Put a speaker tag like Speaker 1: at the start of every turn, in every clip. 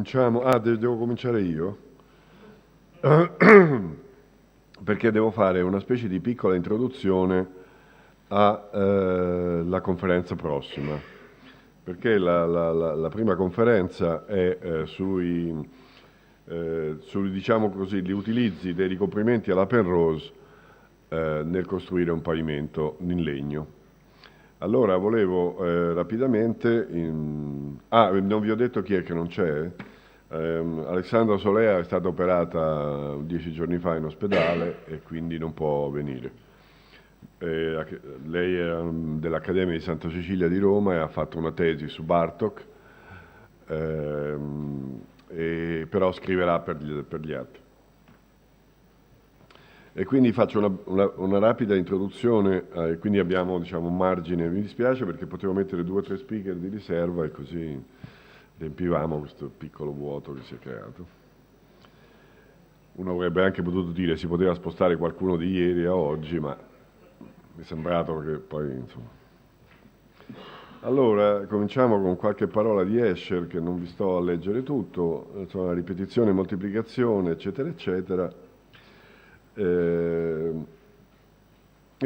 Speaker 1: Cominciamo. Devo cominciare io? Perché devo fare una specie di piccola introduzione alla conferenza prossima. Perché la prima conferenza è sui, diciamo così, gli utilizzi dei ricoprimenti alla Penrose nel costruire un pavimento in legno. Allora volevo rapidamente, non vi ho detto chi è che non c'è? Alessandra Solea è stata operata 10 giorni fa in ospedale e quindi non può venire. Lei è dell'Accademia di Santa Cecilia di Roma e ha fatto una tesi su Bartók, però scriverà per gli altri. E quindi faccio una rapida introduzione, quindi abbiamo diciamo, un margine, mi dispiace perché potevo mettere 2 o 3 speaker di riserva e così riempivamo questo piccolo vuoto che si è creato. Uno avrebbe anche potuto dire si poteva spostare qualcuno di ieri a oggi, ma mi è sembrato che poi insomma. Allora, cominciamo con qualche parola di Escher che non vi sto a leggere tutto, insomma, ripetizione, moltiplicazione, eccetera, eccetera. E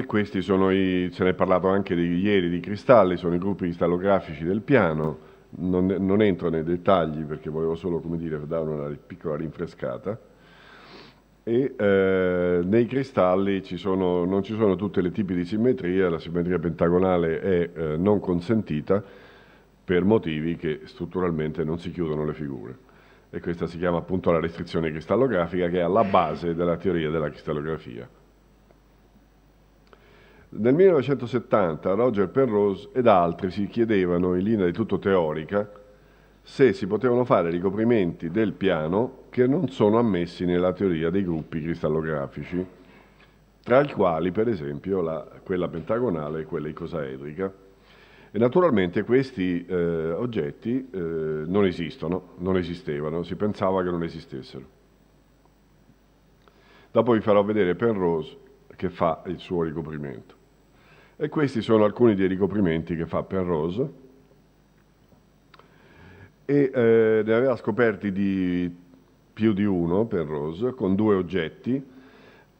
Speaker 1: questi sono se ne è parlato anche ieri di cristalli, sono i gruppi cristallografici del piano, non entro nei dettagli perché volevo solo, come dire, dare una piccola rinfrescata. E nei cristalli non ci sono tutti i tipi di simmetria, la simmetria pentagonale è non consentita per motivi che strutturalmente non si chiudono le figure. E questa si chiama appunto la restrizione cristallografica che è alla base della teoria della cristallografia. Nel 1970 Roger Penrose ed altri si chiedevano, in linea di tutto teorica, se si potevano fare ricoprimenti del piano che non sono ammessi nella teoria dei gruppi cristallografici, tra i quali per esempio quella pentagonale e quella icosaedrica. E naturalmente questi oggetti non esistevano, si pensava che non esistessero. Dopo vi farò vedere Penrose che fa il suo ricoprimento. E questi sono alcuni dei ricoprimenti che fa Penrose. E ne aveva scoperti più di uno Penrose, con 2 oggetti,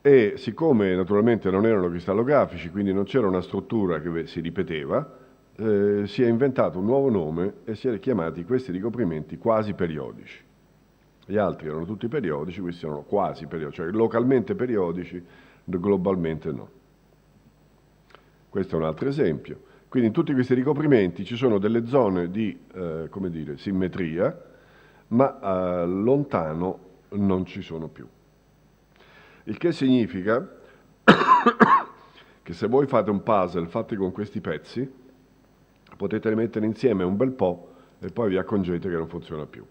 Speaker 1: e siccome naturalmente non erano cristallografici, quindi non c'era una struttura che si ripeteva, si è inventato un nuovo nome e si è chiamati questi ricoprimenti quasi periodici. Gli altri erano tutti periodici, questi erano quasi periodici, cioè localmente periodici, globalmente no. Questo è un altro esempio. Quindi in tutti questi ricoprimenti ci sono delle zone di come dire, simmetria, ma lontano non ci sono più. Il che significa che se voi fate un puzzle fatti con questi pezzi, potete mettere insieme un bel po' e poi vi accorgete che non funziona più.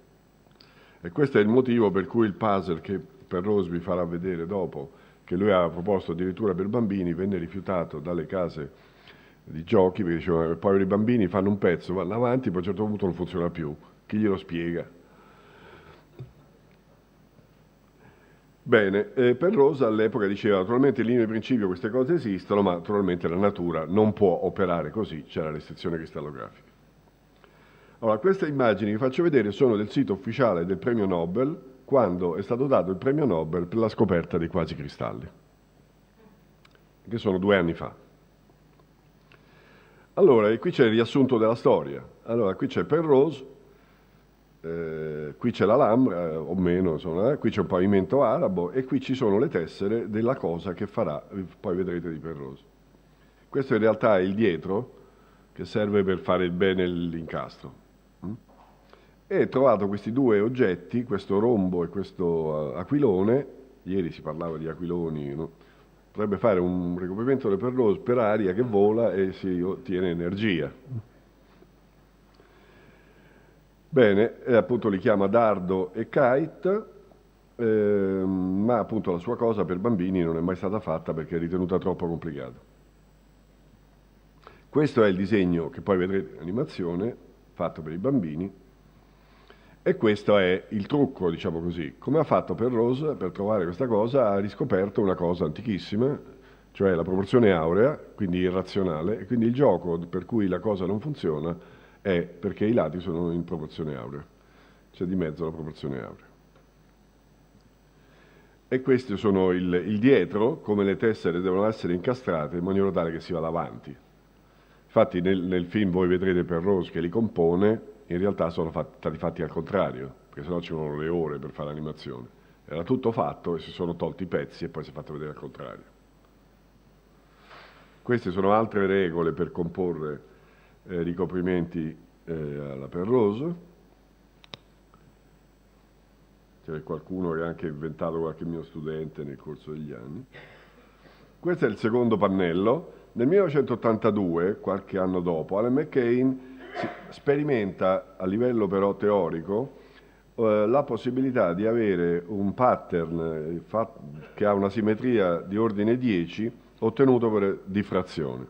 Speaker 1: E questo è il motivo per cui il puzzle che Penrose vi farà vedere dopo, che lui ha proposto addirittura per bambini, venne rifiutato dalle case di giochi, perché dicevano, poi i bambini fanno un pezzo, vanno avanti, poi a un certo punto non funziona più. Chi glielo spiega? Bene, Penrose all'epoca diceva, naturalmente in linea di principio queste cose esistono, ma naturalmente la natura non può operare così, c'è la restrizione cristallografica. Allora, queste immagini che faccio vedere sono del sito ufficiale del premio Nobel, quando è stato dato il premio Nobel per la scoperta dei quasi cristalli, che sono 2 anni fa. Allora, qui c'è il riassunto della storia. Allora, qui c'è Penrose, qui c'è la Alhambra, o meno, insomma, qui c'è un pavimento arabo e qui ci sono le tessere della cosa che farà, poi vedrete di Penrose. Questo in realtà è il dietro, che serve per fare bene l'incastro. E ho trovato questi 2 oggetti, questo rombo e questo aquilone, ieri si parlava di aquiloni, no? Potrebbe fare un ricoprimento del Penrose per aria che vola e si ottiene energia. Bene, appunto li chiama Dardo e Kite, ma appunto la sua cosa per bambini non è mai stata fatta perché è ritenuta troppo complicata. Questo è il disegno che poi vedrete in animazione, fatto per i bambini, e questo è il trucco, diciamo così. Come ha fatto Penrose per trovare questa cosa? Ha riscoperto una cosa antichissima, cioè la proporzione aurea, quindi irrazionale, e quindi il gioco per cui la cosa non funziona è perché i lati sono in proporzione aurea. c'è di mezzo la proporzione aurea. E questi sono il dietro, come le tessere devono essere incastrate in maniera tale che si vada avanti. Infatti nel film voi vedrete Penrose che li compone, in realtà sono stati fatti al contrario, perché sennò ci vogliono le ore per fare l'animazione. Era tutto fatto e si sono tolti i pezzi e poi si è fatto vedere al contrario. Queste sono altre regole per comporre ricoprimenti alla Penrose. C'è qualcuno che ha anche inventato qualche mio studente nel corso degli anni. Questo è il secondo pannello. Nel 1982, qualche anno dopo, Alan McCain sperimenta a livello però teorico la possibilità di avere un pattern che ha una simmetria di ordine 10 ottenuto per diffrazione.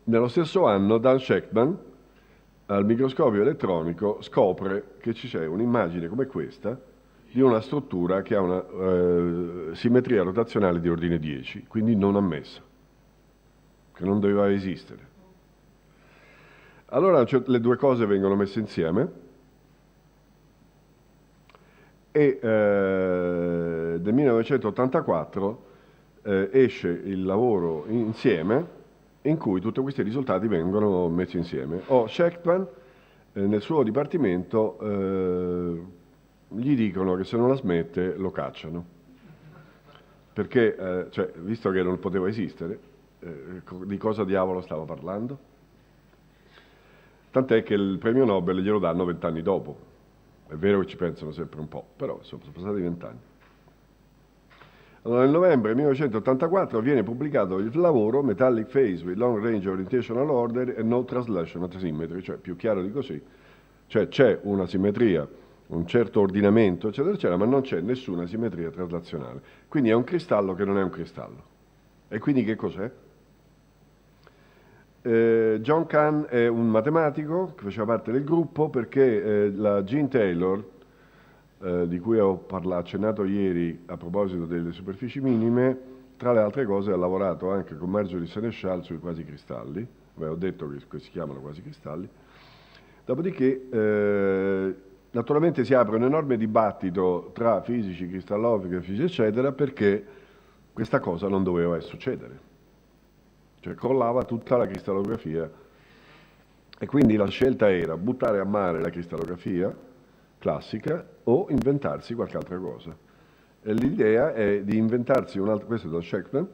Speaker 1: Nello stesso anno Dan Shechtman al microscopio elettronico scopre che ci c'è un'immagine come questa di una struttura che ha una simmetria rotazionale di ordine 10, quindi non ammessa, che non doveva esistere. Allora le due cose vengono messe insieme e nel 1984 esce il lavoro insieme in cui tutti questi risultati vengono messi insieme. Shechtman nel suo dipartimento gli dicono che se non la smette lo cacciano, perché cioè, visto che non poteva esistere, di cosa diavolo stava parlando? Tant'è che il premio Nobel glielo danno 20 anni dopo. È vero che ci pensano sempre un po', però sono passati 20 anni. Allora, nel novembre 1984 viene pubblicato il lavoro Metallic Phase with Long Range Orientational Order and No Translation at Symmetry, cioè più chiaro di così, cioè c'è una simmetria, un certo ordinamento, eccetera, eccetera, ma non c'è nessuna simmetria traslazionale. Quindi è un cristallo che non è un cristallo. E quindi che cos'è? John Kahn è un matematico che faceva parte del gruppo perché la Gene Taylor, di cui ho accennato ieri a proposito delle superfici minime, tra le altre cose ha lavorato anche con Marjorie Sénéchal sui quasi cristalli. Beh, ho detto che si chiamano quasi cristalli. Dopodiché naturalmente si apre un enorme dibattito tra fisici, cristallografi, eccetera, perché questa cosa non doveva succedere. Cioè crollava tutta la cristallografia e quindi la scelta era buttare a mare la cristallografia classica o inventarsi qualche altra cosa. E l'idea è di inventarsi un'altra, questo è da Shechtman,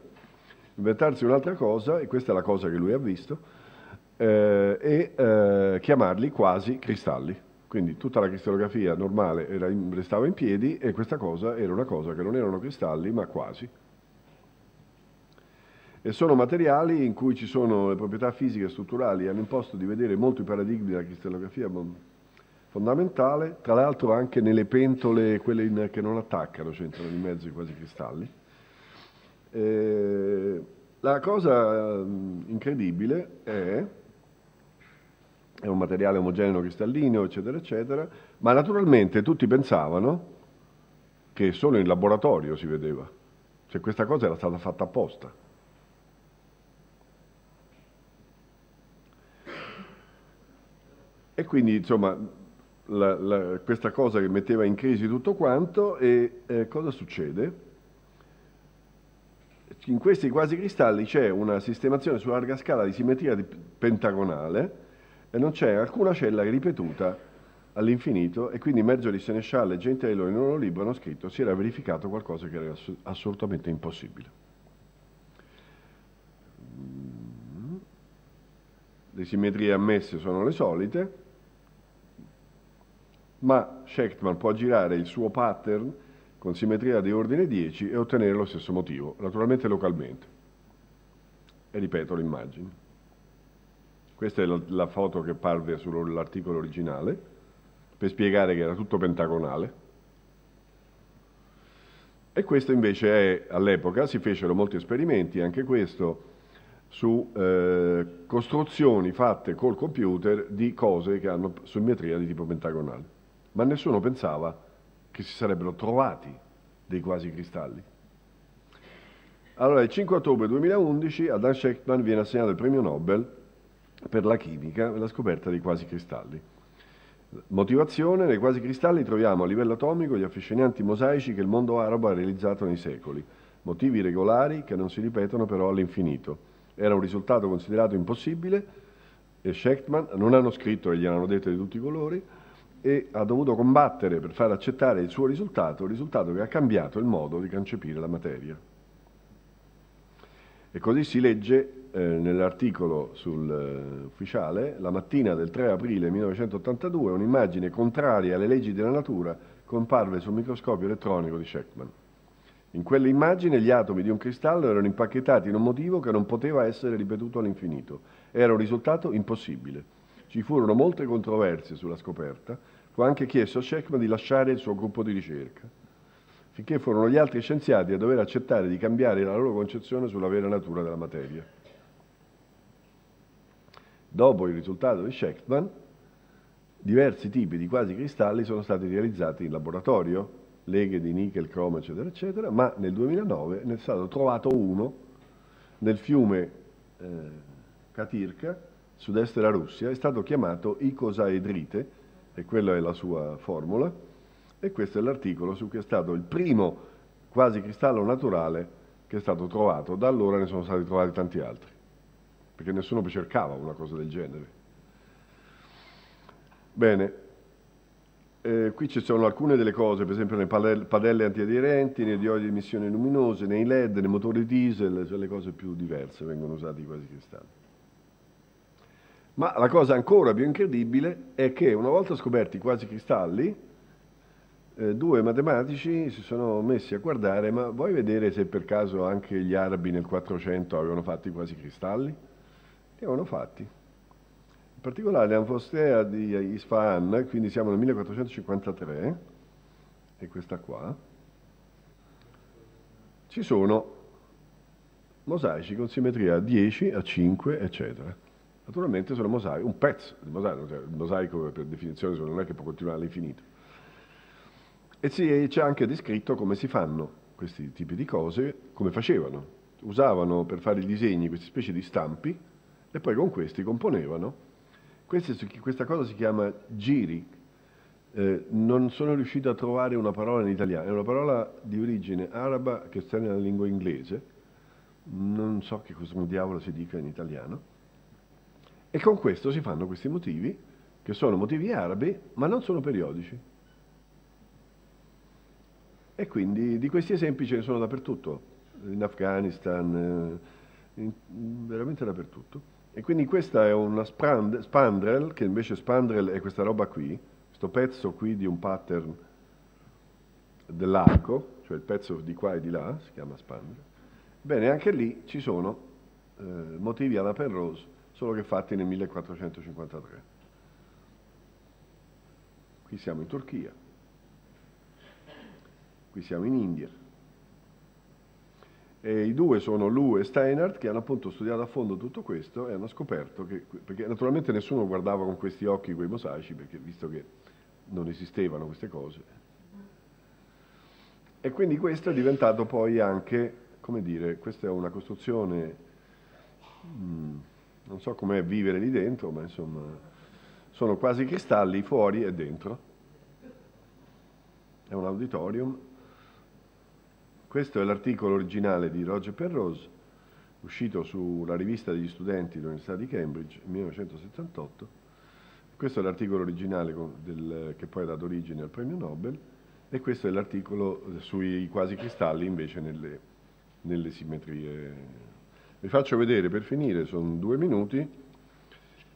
Speaker 1: inventarsi un'altra cosa, e questa è la cosa che lui ha visto, e chiamarli quasi cristalli. Quindi tutta la cristallografia normale restava in piedi e questa cosa era una cosa che non erano cristalli ma quasi. E sono materiali in cui ci sono le proprietà fisiche e strutturali, hanno imposto di vedere molto i paradigmi della cristallografia fondamentale, tra l'altro anche nelle pentole, quelle che non attaccano, c'entrano in mezzo i quasi cristalli. La cosa incredibile è un materiale omogeneo cristallino, eccetera, eccetera, ma naturalmente tutti pensavano che solo in laboratorio si vedeva, cioè questa cosa era stata fatta apposta. E quindi, insomma, questa cosa che metteva in crisi tutto quanto, e cosa succede? In questi quasi cristalli c'è una sistemazione su larga scala di simmetria pentagonale e non c'è alcuna cella ripetuta all'infinito, e quindi Marjorie Sénéchal e Jane Taylor in un loro libro hanno scritto si era verificato qualcosa che era assolutamente impossibile. Le simmetrie ammesse sono le solite, ma Shechtman può girare il suo pattern con simmetria di ordine 10 e ottenere lo stesso motivo, naturalmente localmente. E ripeto l'immagine. Questa è la foto che parve sull'articolo originale, per spiegare che era tutto pentagonale. E questo invece è, all'epoca, si fecero molti esperimenti, anche questo, su costruzioni fatte col computer di cose che hanno simmetria di tipo pentagonale. Ma nessuno pensava che si sarebbero trovati dei quasi cristalli. Allora, il 5 ottobre 2011 a Dan Shechtman viene assegnato il premio Nobel per la chimica e la scoperta dei quasi cristalli. Motivazione: nei quasi cristalli troviamo a livello atomico gli affascinanti mosaici che il mondo arabo ha realizzato nei secoli, motivi regolari che non si ripetono però all'infinito. Era un risultato considerato impossibile e Shechtman non hanno scritto e gliel'hanno detto di tutti i colori e ha dovuto combattere per far accettare il suo risultato, un risultato che ha cambiato il modo di concepire la materia. E così si legge nell'articolo ufficiale: la mattina del 3 aprile 1982 un'immagine contraria alle leggi della natura comparve sul microscopio elettronico di Shechtman. In quell'immagine gli atomi di un cristallo erano impacchettati in un motivo che non poteva essere ripetuto all'infinito. Era un risultato impossibile. Ci furono molte controversie sulla scoperta, fu anche chiesto a Shechtman di lasciare il suo gruppo di ricerca, finché furono gli altri scienziati a dover accettare di cambiare la loro concezione sulla vera natura della materia. Dopo il risultato di Shechtman, diversi tipi di quasi cristalli sono stati realizzati in laboratorio, leghe di nickel, cromo, eccetera, eccetera, ma nel 2009 ne è stato trovato uno nel fiume Katirka, sud-est della Russia, è stato chiamato icosaedrite, e quella è la sua formula, e questo è l'articolo su cui è stato il primo quasi cristallo naturale che è stato trovato. Da allora ne sono stati trovati tanti altri, perché nessuno cercava una cosa del genere. Bene, qui ci sono alcune delle cose, per esempio nelle padelle antiaderenti, nei diodi di emissione luminose, nei LED, nei motori diesel, cioè le cose più diverse vengono usati i quasi cristalli. Ma la cosa ancora più incredibile è che una volta scoperti i quasi cristalli, due matematici si sono messi a guardare: ma vuoi vedere se per caso anche gli arabi nel 400 avevano fatto i quasi cristalli? Li avevano fatti. In particolare l'Anfostea di Isfahan, quindi siamo nel 1453, e questa qua, ci sono mosaici con simmetria a 10, a 5, eccetera. Naturalmente sono mosaici, un pezzo di mosaico, cioè il mosaico per definizione non è che può continuare all'infinito. E c'è anche descritto come si fanno questi tipi di cose, come facevano. Usavano per fare i disegni queste specie di stampi e poi con questi componevano. Questa cosa si chiama giri. Non sono riuscito a trovare una parola in italiano, è una parola di origine araba che sta nella lingua inglese, non so che cosa diavolo si dica in italiano, e con questo si fanno questi motivi, che sono motivi arabi, ma non sono periodici. E quindi di questi esempi ce ne sono dappertutto, in Afghanistan, veramente dappertutto. E quindi questa è una spandrel, che invece spandrel è questa roba qui, questo pezzo qui di un pattern dell'arco, cioè il pezzo di qua e di là, si chiama spandrel. Bene, anche lì ci sono motivi alla Penrose, solo che fatti nel 1453. Qui siamo in Turchia. Qui siamo in India. E i due sono Lu e Steinhardt, che hanno appunto studiato a fondo tutto questo e hanno scoperto che, perché naturalmente nessuno guardava con questi occhi quei mosaici, perché visto che non esistevano queste cose. E quindi questo è diventato poi anche, come dire, questa è una costruzione, non so com'è vivere lì dentro, ma insomma, sono quasi cristalli fuori e dentro. È un auditorium. Questo è l'articolo originale di Roger Penrose, uscito sulla rivista degli studenti dell'Università di Cambridge nel 1978. Questo è l'articolo originale che poi ha dato origine al premio Nobel, e questo è l'articolo sui quasi cristalli invece nelle simmetrie. Vi faccio vedere per finire, sono 2 minuti,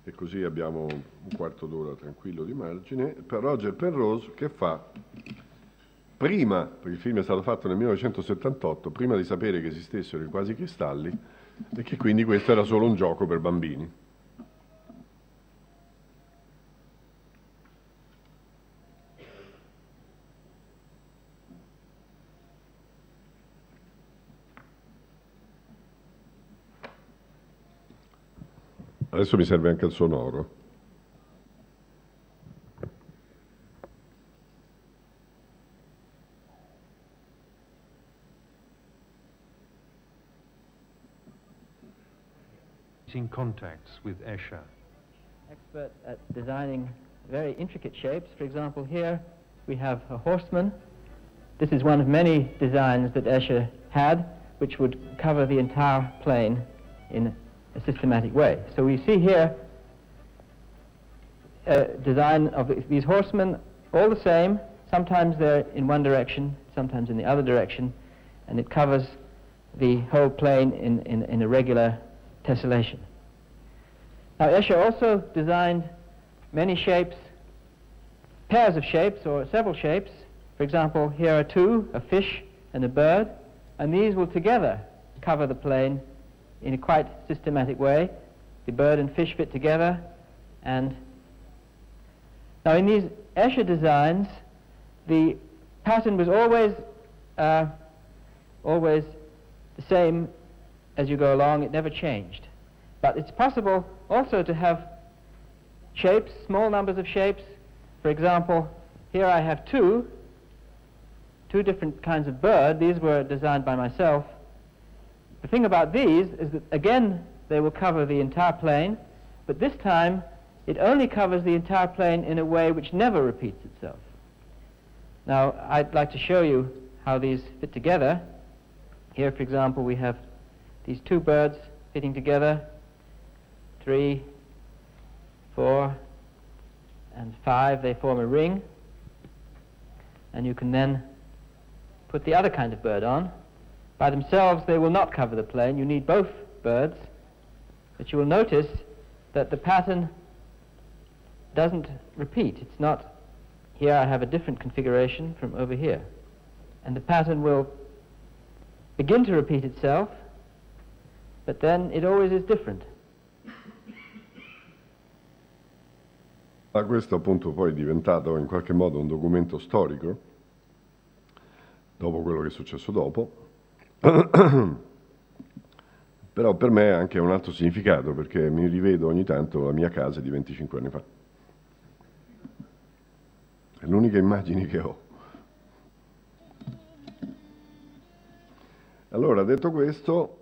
Speaker 1: e così abbiamo un quarto d'ora tranquillo di margine, per Roger Penrose che fa... Prima, perché il film è stato fatto nel 1978, prima di sapere che esistessero i quasi cristalli e che quindi questo era solo un gioco per bambini. Adesso mi serve anche il sonoro.
Speaker 2: In contacts with Escher.
Speaker 3: Expert at designing
Speaker 2: very intricate shapes. For example, here we have a horseman. This is one of many designs that Escher had, which would cover the entire plane in a systematic way. So we see here a design of these horsemen, all the same. Sometimes they're in one direction, sometimes in the other direction, and it covers the whole plane in a regular tessellation. Now, Escher also designed many shapes, pairs of shapes or several shapes. For example, here are two, a fish and a bird, and these will together cover the plane in a quite systematic way. The bird and fish fit together, and now in these Escher designs, the pattern was always the same as you go along. It never changed. But it's possible also to have shapes, small numbers of shapes. For example, here I have two different kinds of bird. These were designed by myself. The thing about these is that, again, they will cover the entire plane, but this time it only covers the entire plane in a way which never repeats itself. Now, I'd like to show you how these fit together. Here, for example, we have these two birds fitting together, 3, 4, and 5. They form a ring, and you can then put the other kind of bird on. By themselves, they will not cover the plane. You need both birds, but you will notice that the pattern doesn't repeat. It's not, here I have a different configuration from over here. And the pattern will begin to repeat itself, but then it always is different.
Speaker 1: Questo appunto poi è diventato in qualche modo un documento storico, dopo quello che è successo dopo, però per me ha anche un altro significato, perché mi rivedo ogni tanto la mia casa di 25 anni fa. È l'unica immagine che ho. Allora, detto questo...